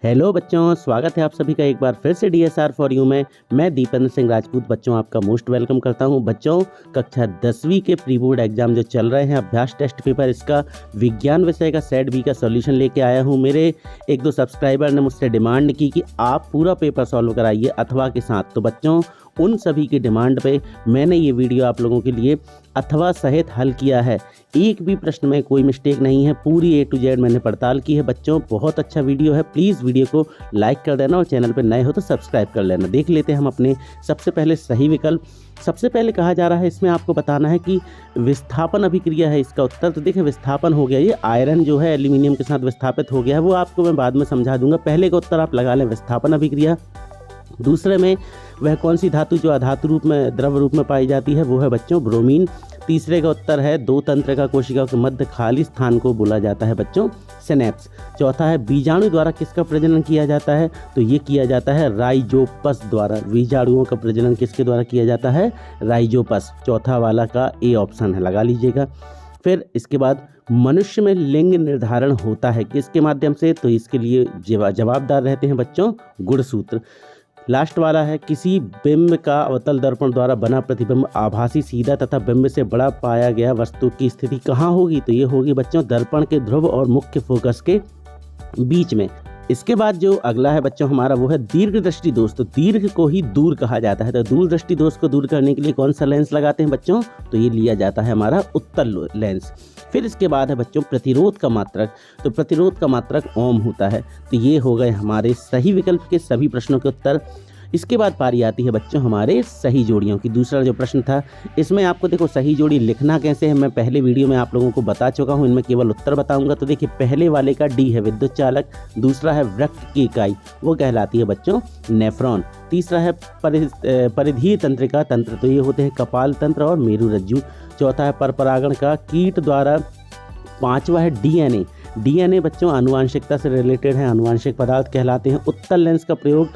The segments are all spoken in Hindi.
हेलो बच्चों, स्वागत है आप सभी का एक बार फिर से DSR फॉर यू में। मैं दीपेंद्र सिंह राजपूत बच्चों आपका मोस्ट वेलकम करता हूं। बच्चों, कक्षा 10वीं के प्री बोर्ड एग्जाम जो चल रहे हैं, अभ्यास टेस्ट पेपर, इसका विज्ञान विषय का सेट बी का सॉल्यूशन लेके आया हूं। मेरे एक दो सब्सक्राइबर ने मुझसे डिमांड की कि आप पूरा पेपर सॉल्व कराइए अथवा के साथ। तो बच्चों, उन सभी की डिमांड पे मैंने ये वीडियो आप लोगों के लिए अथवा सहित हल किया है। एक भी प्रश्न में कोई मिस्टेक नहीं है, पूरी A to Z मैंने पड़ताल की है। बच्चों, बहुत अच्छा वीडियो है, प्लीज़ वीडियो को लाइक कर देना और चैनल पर नए हो तो सब्सक्राइब कर लेना। देख लेते हैं हम अपने सबसे पहले सही विकल्प। सबसे पहले कहा जा रहा है, इसमें आपको बताना है कि विस्थापन अभिक्रिया है इसका उत्तर। तो देखिए, विस्थापन हो गया, ये आयरन जो है एल्यूमिनियम के साथ विस्थापित हो गया है, वो आपको मैं बाद में समझा दूंगा। पहले का उत्तर आप लगा लें, विस्थापन अभिक्रिया। दूसरे में वह कौन सी धातु जो अधातु रूप में द्रव रूप में पाई जाती है, वो है बच्चों ब्रोमीन। तीसरे का उत्तर है दो तंत्र का कोशिका के मध्य खाली स्थान को बोला जाता है बच्चों सिनेप्स। चौथा है बीजाणु द्वारा किसका प्रजनन किया जाता है, तो ये किया जाता है राइजोपस द्वारा। बीजाणुओं का प्रजनन किसके द्वारा किया जाता है, राइजोपस। चौथा वाला का ए ऑप्शन है, लगा लीजिएगा। फिर इसके बाद मनुष्य में लिंग निर्धारण होता है किसके माध्यम से, तो इसके लिए जवाबदार रहते हैं बच्चों गुणसूत्र। लास्ट वाला है, किसी बिंब का अवतल दर्पण द्वारा बना प्रतिबिंब आभासी सीधा तथा बिंब से बड़ा पाया गया वस्तु की स्थिति कहाँ होगी, तो ये होगी बच्चों दर्पण के ध्रुव और मुख्य फोकस के बीच में। इसके बाद जो अगला है बच्चों हमारा, वो है दीर्घ दृष्टि दोष। तो दीर्घ को ही दूर कहा जाता है, तो दूर दृष्टि दोष को दूर करने के लिए कौन सा लेंस लगाते हैं बच्चों, तो ये लिया जाता है हमारा उत्तल लेंस। फिर इसके बाद है बच्चों प्रतिरोध का मात्रक। तो प्रतिरोध का मात्रक ओम होता है। तो ये हो गए हमारे सही विकल्प के सभी प्रश्नों के उत्तर। इसके बाद पारी आती है बच्चों हमारे सही जोड़ियों की। दूसरा जो प्रश्न था, इसमें आपको देखो सही जोड़ी लिखना कैसे है, मैं पहले वीडियो में आप लोगों को बता चुका हूं, इनमें केवल उत्तर बताऊंगा। तो देखिए, पहले वाले का डी है विद्युत चालक, दूसरा है वृक्क की इकाई, वो कहलाती है बच्चों नेफ्रॉन। तीसरा है परिधीय तंत्रिका तंत्र, तो ये होते हैं कपाल तंत्र और मेरुरज्जु। चौथा है परपरागण का कीट द्वारा। पांचवा है DNA। DNA बच्चों आनुवांशिकता से रिलेटेड है, आनुवांशिक पदार्थ कहलाते हैं। उत्तल लेंस का प्रयोग,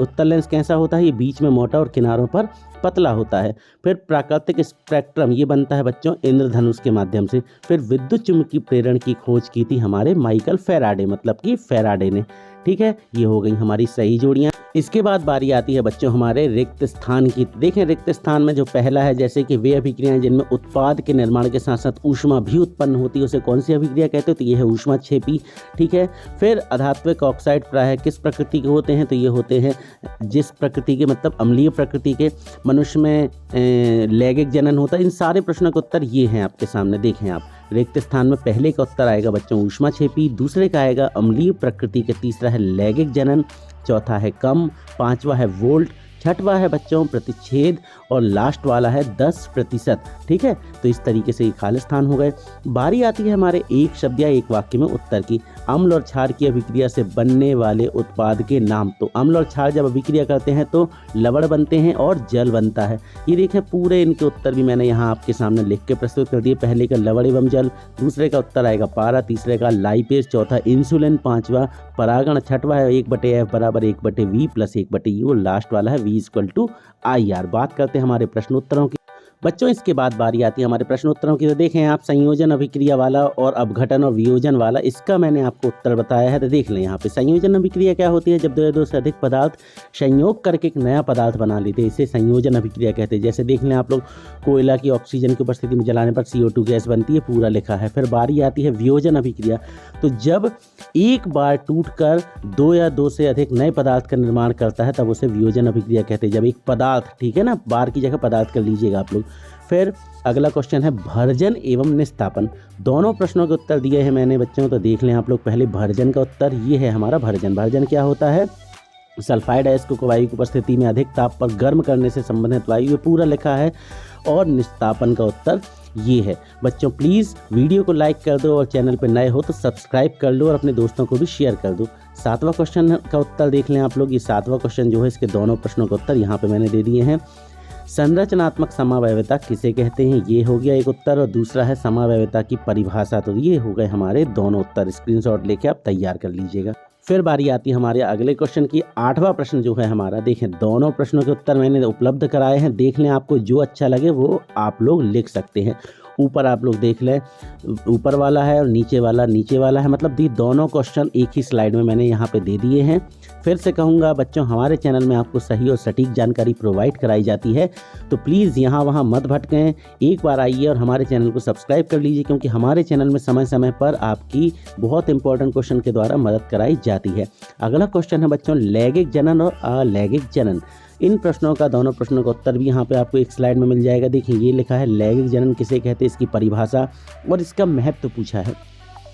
उत्तल लेंस कैसा होता है, ये बीच में मोटा और किनारों पर पतला होता है। फिर प्राकृतिक स्पेक्ट्रम, ये बनता है बच्चों इंद्रधनुष के माध्यम से। फिर विद्युत चुम्बकीय प्रेरण की खोज की थी हमारे माइकल फैराडे, मतलब कि फैराडे ने। ठीक है, ये हो गई हमारी सही जोड़ियाँ। इसके बाद बारी आती है बच्चों हमारे रिक्त स्थान की। देखें, रिक्त स्थान में जो पहला है, जैसे कि वे अभिक्रियाएं जिनमें उत्पाद के निर्माण के साथ साथ ऊष्मा भी उत्पन्न होती है, उसे कौन सी अभिक्रिया कहते हैं, तो ये है ऊष्माक्षेपी। ठीक है। फिर अधात्विक ऑक्साइड प्रायः किस प्रकृति के होते हैं, तो ये होते हैं जिस प्रकृति के, मतलब अम्लीय प्रकृति के। मनुष्य में लैंगिक जनन होता है। इन सारे प्रश्नों के उत्तर ये हैं आपके सामने, देखें आप। रिक्त स्थान में पहले का उत्तर आएगा बच्चों ऊष्माक्षेपी, दूसरे का आएगा अम्लीय प्रकृति के, तीसरा है लैंगिक जनन, चौथा है कम, पांचवा है वोल्ट, छठवा है बच्चों प्रतिच्छेद और लास्ट वाला है 10%। ठीक है, तो इस तरीके से ये खाली स्थान हो गए। बारी आती है हमारे एक शब्द या एक वाक्य में उत्तर की। अम्ल और क्षार की अभिक्रिया से बनने वाले उत्पाद के नाम। तो अम्ल और क्षार जब अभिक्रिया करते हैं तो लवण बनते हैं और जल बनता है। ये देखें, पूरे इनके उत्तर भी मैंने यहाँ आपके सामने लिख के प्रस्तुत कर दिए। पहले का लवण एवं जल, दूसरे का उत्तर आएगा पारा, तीसरे का लाइपेज, चौथा इंसुलिन, पांचवा परागण, छठवा है 1/F बराबर 1/V प्लस 1/U, लास्ट वाला है V = IR। बात करते हैं हमारे प्रश्नोत्तरों की। बच्चों, इसके बाद बारी आती है हमारे प्रश्नोत्तरों की। तो देखें आप, संयोजन अभिक्रिया वाला और अपघटन और वियोजन वाला, इसका मैंने आपको उत्तर बताया है। तो देख लें यहाँ पे, संयोजन अभिक्रिया क्या होती है, जब दो या दो से अधिक पदार्थ संयोग करके एक नया पदार्थ बना लेते हैं, इसे संयोजन अभिक्रिया कहते हैं। जैसे देख लें आप लोग, कोयला की ऑक्सीजन की उपस्थिति में जलाने पर CO2 गैस बनती है, पूरा लिखा है। फिर बारी आती है वियोजन अभिक्रिया। तो जब एक बार टूटकर दो या दो से अधिक नए पदार्थ का निर्माण करता है, तब उसे वियोजन अभिक्रिया कहते हैं। जब एक पदार्थ, ठीक है ना, बार की जगह पदार्थ कर लीजिएगा आप लोग। फिर अगला क्वेश्चन है भर्जन एवं निस्तापन। दोनों प्रश्नों के उत्तर दिए हैं मैंने बच्चों, तो देख लें आप लोग। पहले भर्जन का उत्तर ये है हमारा। भर्जन, भर्जन क्या होता है, सल्फाइड अयस्क को वायु की उपस्थिति में अधिक ताप पर गर्म करने से संबंधित वायु, ये पूरा लिखा है। और निस्तापन का उत्तर ये है। बच्चों, प्लीज़ वीडियो को लाइक कर दो और चैनल पर नए हो तो सब्सक्राइब कर लो और अपने दोस्तों को भी शेयर कर दो। सातवां क्वेश्चन का उत्तर देख लें आप लोग। ये सातवां क्वेश्चन जो है, इसके दोनों प्रश्नों के उत्तर यहाँ पे मैंने दे दिए हैं। संरचनात्मक समावयवता किसे कहते हैं, ये हो गया एक उत्तर, और दूसरा है समावयवता की परिभाषा। तो ये हो गए हमारे दोनों उत्तर। स्क्रीनशॉट लेके आप तैयार कर लीजिएगा। फिर बारी आती है हमारे अगले क्वेश्चन की। आठवां प्रश्न जो है हमारा, देखें दोनों प्रश्नों के उत्तर मैंने उपलब्ध कराए हैं, देख लें, आपको जो अच्छा लगे वो आप लोग लिख सकते हैं। ऊपर आप लोग देख लें, ऊपर वाला है और नीचे वाला है, मतलब ये दोनों क्वेश्चन एक ही स्लाइड में मैंने यहाँ पे दे दिए हैं। फिर से कहूँगा बच्चों, हमारे चैनल में आपको सही और सटीक जानकारी प्रोवाइड कराई जाती है, तो प्लीज़ यहाँ वहाँ मत भटकें, एक बार आइए और हमारे चैनल को सब्सक्राइब कर लीजिए, क्योंकि हमारे चैनल में समय समय पर आपकी बहुत इंपॉर्टेंट क्वेश्चन के द्वारा मदद कराई जाती है। अगला क्वेश्चन है बच्चों लैंगिक जनन और अलैंगिक जनन। इन प्रश्नों का, दोनों प्रश्नों का उत्तर भी यहाँ पे आपको एक स्लाइड में मिल जाएगा। देखिए ये लिखा है लैंगिक जनन किसे कहते हैं, इसकी परिभाषा और इसका महत्व पूछा है।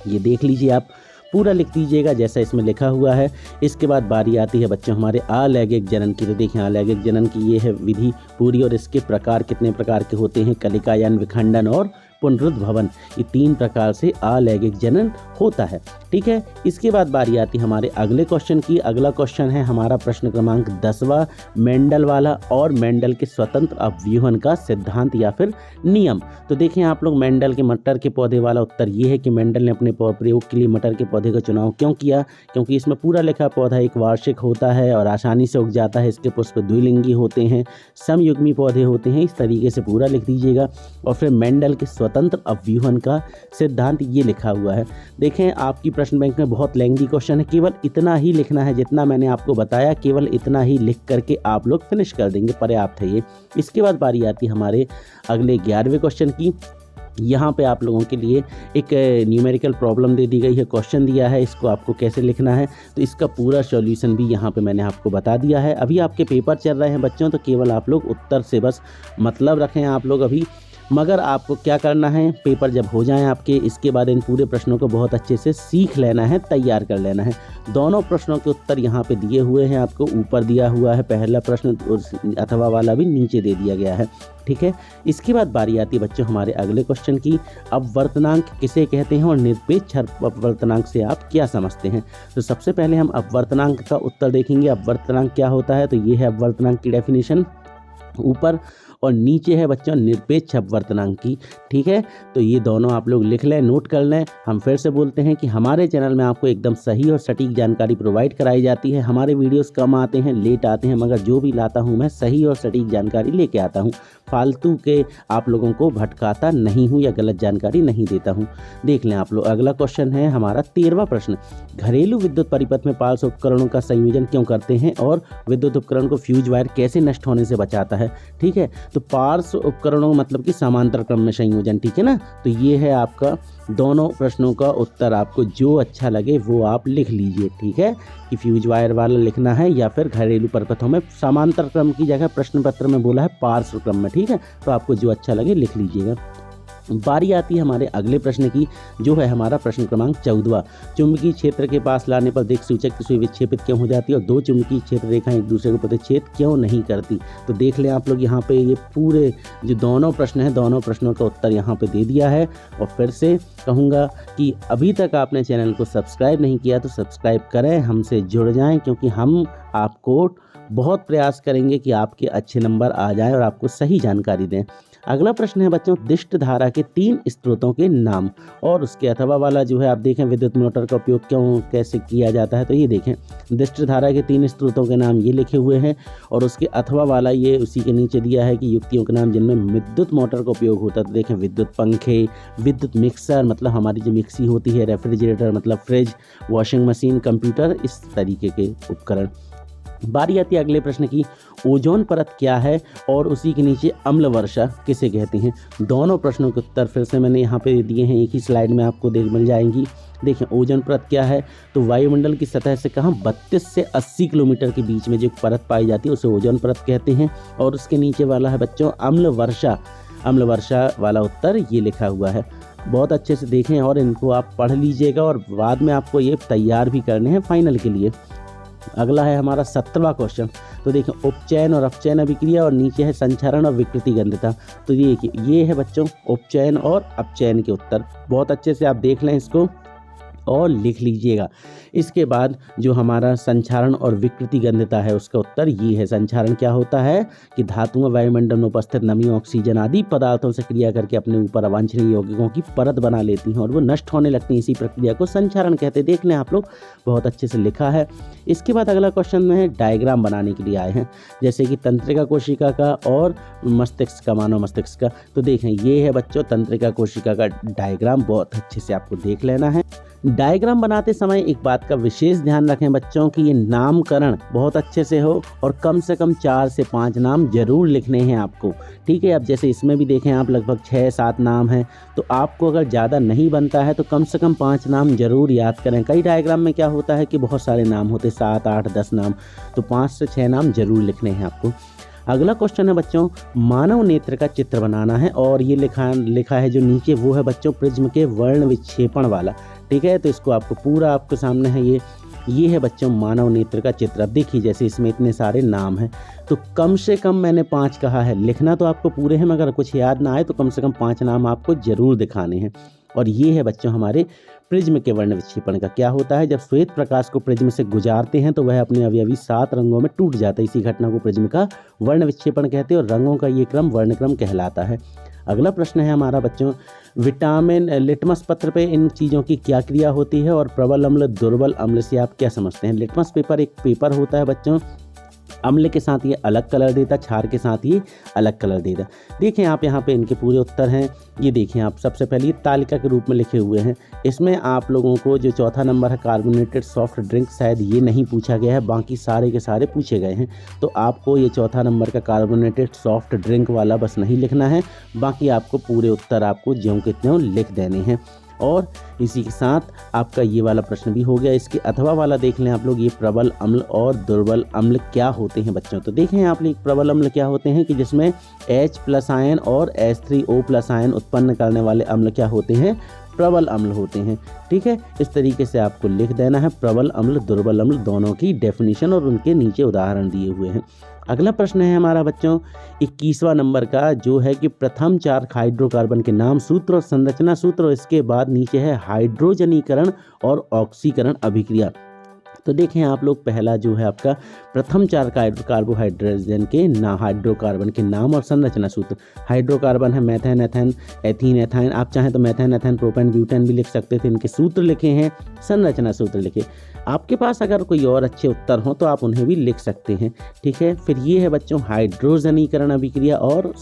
ये देख लीजिए, आप पूरा लिख दीजिएगा जैसा इसमें लिखा हुआ है। इसके बाद बारी आती है बच्चों हमारे अलैंगिक जनन की। तो देखिए अलैंगिक जनन की ये है विधि पूरी, और इसके प्रकार कितने प्रकार के होते हैं, कलिका यानी विखंडन और पुनरुद्भवन, ये 3 प्रकार से अलैंगिक जनन होता है। ठीक है, इसके बाद बारी आती है हमारे अगले क्वेश्चन की। अगला क्वेश्चन है हमारा प्रश्न क्रमांक 10वां, मेंडल वाला, और मेंडल के स्वतंत्र अवव्यूहन का सिद्धांत या फिर नियम। तो देखिए आप लोग, मेंडल के मटर के पौधे वाला उत्तर ये है कि मेंडल ने अपने प्रयोग के लिए मटर के पौधे का चुनाव क्यों किया, क्योंकि इसमें पूरा लिखा पौधा एक वार्षिक होता है और आसानी से उग जाता है, इसके पुष्प द्विलिंगी होते हैं, समयुग्मी पौधे होते हैं, इस तरीके से पूरा लिख दीजिएगा। और फिर मेंडल के स्वतंत्र अवव्यूहन का सिद्धांत ये लिखा हुआ है। देखें आपकी प्रश्न बैंक में बहुत लेंथी क्वेश्चन है, केवल इतना ही लिखना है जितना मैंने आपको बताया, केवल इतना ही लिख करके आप लोग फिनिश कर देंगे, पर्याप्त है ये। इसके बाद बारी आती है हमारे अगले 11वें क्वेश्चन की। यहाँ पे आप लोगों के लिए एक न्यूमेरिकल प्रॉब्लम दे दी गई है, क्वेश्चन दिया है, इसको आपको कैसे लिखना है, तो इसका पूरा सॉल्यूशन भी यहाँ पे मैंने आपको बता दिया है। अभी आपके पेपर चल रहे हैं बच्चों, तो केवल आप लोग उत्तर से बस मतलब रखें आप लोग अभी, मगर आपको क्या करना है, पेपर जब हो जाएं आपके, इसके बाद इन पूरे प्रश्नों को बहुत अच्छे से सीख लेना है, तैयार कर लेना है। दोनों प्रश्नों के उत्तर यहाँ पे दिए हुए हैं, आपको ऊपर दिया हुआ है पहला प्रश्न, और अथवा वाला भी नीचे दे दिया गया है। ठीक है, इसके बाद बारी आती है बच्चों हमारे अगले क्वेश्चन की। अपवर्तनांक किसे कहते हैं और निरपेक्ष अपवर्तनांक से आप क्या समझते हैं। तो सबसे पहले हम अपवर्तनांक का उत्तर देखेंगे। अपवर्तनांक क्या होता है, तो ये है अपवर्तनांक की डेफिनेशन, ऊपर और नीचे है बच्चों निरपेक्ष अपवर्तनांक की। ठीक है, तो ये दोनों आप लोग लिख लें, नोट कर लें। हम फिर से बोलते हैं कि हमारे चैनल में आपको एकदम सही और सटीक जानकारी प्रोवाइड कराई जाती है। हमारे वीडियोस कम आते हैं, लेट आते हैं, मगर जो भी लाता हूँ मैं सही और सटीक जानकारी लेके आता हूँ, फालतू के आप लोगों को भटकाता नहीं हूँ या गलत जानकारी नहीं देता हूँ। देख लें आप लोग, अगला क्वेश्चन है हमारा 13वां प्रश्न, घरेलू विद्युत परिपथ में पार्श्व उपकरणों का संयोजन क्यों करते हैं और विद्युत उपकरण को फ्यूज वायर कैसे नष्ट होने से बचाता है। ठीक है, तो पार्श्व उपकरणों मतलब कि समांतर क्रम में संयोजन, ठीक है ना। तो ये है आपका दोनों प्रश्नों का उत्तर, आपको जो अच्छा लगे वो आप लिख लीजिए। ठीक है, कि फ्यूज वायर वाला लिखना है या फिर घरेलू परिपथों में समांतर क्रम की जगह प्रश्न पत्र में बोला है पार्श्व क्रम में। ठीक है, तो आपको जो अच्छा लगे लिख लीजिएगा। बारी आती है हमारे अगले प्रश्न की, जो है हमारा प्रश्न क्रमांक 14, चुंबकीय क्षेत्र के पास लाने पर दिक् सूचक की सुई विक्षेपित क्यों हो जाती है और 2 चुंबकीय क्षेत्र रेखाएं एक दूसरे को प्रतिच्छेद क्यों नहीं करती। तो देख लें आप लोग, यहाँ पे ये पूरे जो दोनों प्रश्न हैं, दोनों प्रश्नों का उत्तर यहाँ पे दे दिया है। और फिर से कहूँगा कि अभी तक आपने चैनल को सब्सक्राइब नहीं किया तो सब्सक्राइब करें, हमसे जुड़ जाएँ, क्योंकि हम आपको बहुत प्रयास करेंगे कि आपके अच्छे नंबर आ जाएं और आपको सही जानकारी दें। अगला प्रश्न है बच्चों, दिष्ट धारा के 3 स्रोतों के नाम, और उसके अथवा वाला जो है आप देखें विद्युत मोटर का उपयोग क्यों कैसे किया जाता है। तो ये देखें दिष्ट धारा के 3 स्रोतों के नाम ये लिखे हुए हैं, और उसके अथवा वाला ये उसी के नीचे दिया है कि युक्तियों के नाम जिनमें विद्युत मोटर का उपयोग होता है। तो देखें विद्युत पंखे, विद्युत मिक्सर मतलब हमारी जो मिक्सी होती है, रेफ्रिजरेटर मतलब फ्रिज, वॉशिंग मशीन, कंप्यूटर, इस तरीके के उपकरण। बारी आती है अगले प्रश्न की, ओजोन परत क्या है और उसी के नीचे अम्ल वर्षा किसे कहते हैं। दोनों प्रश्नों के उत्तर फिर से मैंने यहाँ पे दिए हैं, एक ही स्लाइड में आपको देख मिल जाएंगी। देखें ओजोन परत क्या है, तो वायुमंडल की सतह से कहाँ 32 से 80 किलोमीटर के बीच में जो परत पाई जाती है उसे ओजोन परत कहते हैं। और उसके नीचे वाला है बच्चों अम्ल वर्षा, अम्ल वर्षा वाला उत्तर ये लिखा हुआ है। बहुत अच्छे से देखें और इनको आप पढ़ लीजिएगा, और बाद में आपको ये तैयार भी करने हैं फाइनल के लिए। अगला है हमारा 17वां क्वेश्चन, तो देखें उपचयन और अपचयन अभिक्रिया, और नीचे है संचरण और विकृति गंधता। तो ये है बच्चों उपचयन और अपचयन के उत्तर, बहुत अच्छे से आप देख लें इसको। और लिख लीजिएगा। इसके बाद जो हमारा संक्षारण और विकृति गंधता है उसका उत्तर ये है। संक्षारण क्या होता है कि धातुओं वायुमंडल में उपस्थित नमी, ऑक्सीजन आदि पदार्थों से क्रिया करके अपने ऊपर अवांछनीय यौगिकों की परत बना लेती हैं और वो नष्ट होने लगती हैं। इसी प्रक्रिया को संक्षारण कहते हैं। देख लें आप लोग, बहुत अच्छे से लिखा है। इसके बाद अगला क्वेश्चन में है डायग्राम बनाने के लिए आए हैं, जैसे कि तंत्रिका कोशिका का और मस्तिष्क का, मानव मस्तिष्क का। तो देखें, ये है बच्चों तंत्रिका कोशिका का डायग्राम, बहुत अच्छे से आपको देख लेना है। डायग्राम बनाते समय एक बात का विशेष ध्यान रखें बच्चों कि ये नामकरण बहुत अच्छे से हो और कम से कम 4 से 5 नाम जरूर लिखने हैं आपको, ठीक है। अब जैसे इसमें भी देखें आप, लगभग 6-7 नाम हैं, तो आपको अगर ज़्यादा नहीं बनता है तो कम से कम 5 नाम जरूर याद करें। कई डायग्राम में क्या होता है कि बहुत सारे नाम होते, 7, 8, 10 नाम, तो 5 से 6 नाम जरूर लिखने हैं आपको। अगला क्वेश्चन है बच्चों, मानव नेत्र का चित्र बनाना है और ये लिखा है जो नीचे, वो है बच्चों प्रिज्म के वर्ण विक्षेपण वाला, ठीक है। तो इसको आपको पूरा आपके सामने है, ये है बच्चों मानव नेत्र का चित्र। अब देखिए जैसे इसमें इतने सारे नाम हैं, तो कम से कम मैंने 5 कहा है, लिखना तो आपको पूरे हैं, मगर कुछ याद ना आए तो कम से कम 5 नाम आपको जरूर दिखाने हैं। और ये है बच्चों हमारे प्रिज्म के वर्ण विक्षेपण का। क्या होता है, जब श्वेत प्रकाश को प्रिज्म से गुजारते हैं तो वह अपने अवयवी 7 रंगों में टूट जाता है। इसी घटना को प्रिज्म का वर्ण विक्षेपण कहते हैं और रंगों का ये क्रम वर्णक्रम कहलाता है। अगला प्रश्न है हमारा बच्चों, विटामिन लिटमस पत्र पे इन चीज़ों की क्या क्रिया होती है और प्रबल अम्ल दुर्बल अम्ल से आप क्या समझते हैं। लिटमस पेपर एक पेपर होता है बच्चों, अम्ल के साथ ये अलग कलर देता, क्षार के साथ ये अलग कलर देता। देखें आप यहाँ पे इनके पूरे उत्तर हैं, ये देखें आप। सबसे पहले ये तालिका के रूप में लिखे हुए हैं। इसमें आप लोगों को जो चौथा नंबर है कार्बोनेटेड सॉफ्ट ड्रिंक, शायद ये नहीं पूछा गया है, बाकी सारे के सारे पूछे गए हैं। तो आपको ये चौथा नंबर का कार्बोनेटेड सॉफ्ट ड्रिंक वाला बस नहीं लिखना है, बाकी आपको पूरे उत्तर आपको ज्यों के त्यों लिख देने हैं। और इसी के साथ आपका ये वाला प्रश्न भी हो गया। इसके अथवा वाला देख लें आप लोग, ये प्रबल अम्ल और दुर्बल अम्ल क्या होते हैं बच्चों। तो देखें आप लोग, प्रबल अम्ल क्या होते हैं कि जिसमें H+ आयन और H3O+ आयन उत्पन्न करने वाले अम्ल क्या होते हैं, प्रबल अम्ल होते हैं, ठीक है। इस तरीके से आपको लिख देना है प्रबल अम्ल दुर्बल अम्ल दोनों की डेफिनेशन और उनके नीचे उदाहरण दिए हुए हैं। अगला प्रश्न है हमारा बच्चों 21वां नंबर का, जो है कि प्रथम 4 हाइड्रोकार्बन के नाम, सूत्र और संरचना सूत्र, और इसके बाद नीचे है हाइड्रोजनीकरण और ऑक्सीकरण अभिक्रिया। तो देखें आप लोग, पहला जो है आपका प्रथम 4 कार्बोहाइड्रोजन के हाइड्रोकार्बन के नाम और संरचना सूत्र। हाइड्रोकार्बन है मेथेन, एथेन, एथीन, एथाइन। आप चाहें तो मेथेन, एथेन, प्रोपेन, ब्यूटेन भी लिख सकते थे। इनके सूत्र लिखे हैं, संरचना सूत्र लिखे। आपके पास अगर कोई और अच्छे उत्तर हों तो आप उन्हें भी लिख सकते हैं, ठीक है। फिर ये है बच्चों हाइड्रोजनीकरण अभिक्रिया और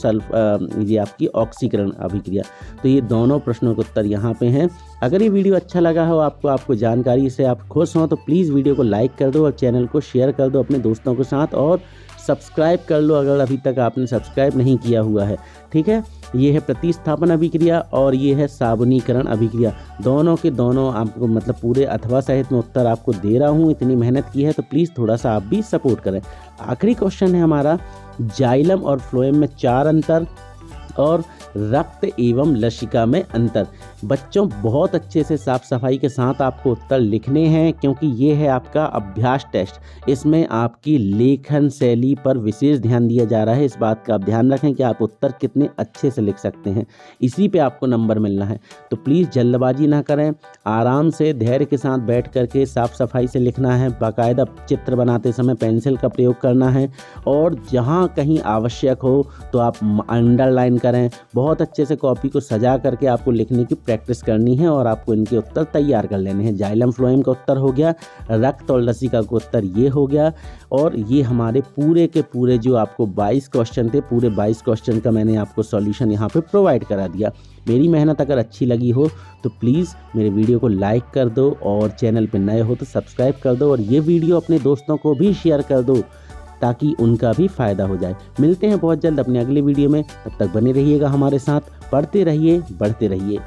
ये आपकी ऑक्सीकरण अभिक्रिया। तो ये दोनों प्रश्नों के उत्तर यहाँ पे हैं। अगर ये वीडियो अच्छा लगा हो आपको जानकारी से आप खुश हों तो प्लीज़ वीडियो को लाइक कर दो और चैनल को शेयर कर दो अपने दोस्तों के साथ, और सब्सक्राइब कर लो अगर अभी तक आपने सब्सक्राइब नहीं किया हुआ है, ठीक है। ये है प्रतिस्थापन अभिक्रिया और ये है साबुनीकरण अभिक्रिया। दोनों के दोनों आपको मतलब पूरे अथवा सहित में उत्तर आपको दे रहा हूँ। इतनी मेहनत की है तो प्लीज़ थोड़ा सा आप भी सपोर्ट करें। आखिरी क्वेश्चन है हमारा, जाइलम और फ्लोएम में 4 अंतर और रक्त एवं लसिका में अंतर। बच्चों बहुत अच्छे से साफ सफाई के साथ आपको उत्तर लिखने हैं, क्योंकि ये है आपका अभ्यास टेस्ट। इसमें आपकी लेखन शैली पर विशेष ध्यान दिया जा रहा है। इस बात का आप ध्यान रखें कि आप उत्तर कितने अच्छे से लिख सकते हैं, इसी पे आपको नंबर मिलना है। तो प्लीज़ जल्दबाजी ना करें, आराम से धैर्य के साथ बैठ करके साफ सफाई से लिखना है। बाकायदा चित्र बनाते समय पेंसिल का प्रयोग करना है, और जहाँ कहीं आवश्यक हो तो आप अंडरलाइन करें। बहुत अच्छे से कॉपी को सजा करके आपको लिखने की प्रैक्टिस करनी है और आपको इनके उत्तर तैयार कर लेने हैं। जाइलम फ्लोएम का उत्तर हो गया, रक्त और लसिका का उत्तर ये हो गया, और ये हमारे पूरे के पूरे जो आपको 22 क्वेश्चन थे, पूरे 22 क्वेश्चन का मैंने आपको सॉल्यूशन यहाँ पे प्रोवाइड करा दिया। मेरी मेहनत अगर अच्छी लगी हो तो प्लीज़ मेरे वीडियो को लाइक कर दो, और चैनल पर नए हो तो सब्सक्राइब कर दो, और ये वीडियो अपने दोस्तों को भी शेयर कर दो ताकि उनका भी फ़ायदा हो जाए। मिलते हैं बहुत जल्द अपने अगले वीडियो में, तब तक बने रहिएगा हमारे साथ, पढ़ते रहिए, बढ़ते रहिए।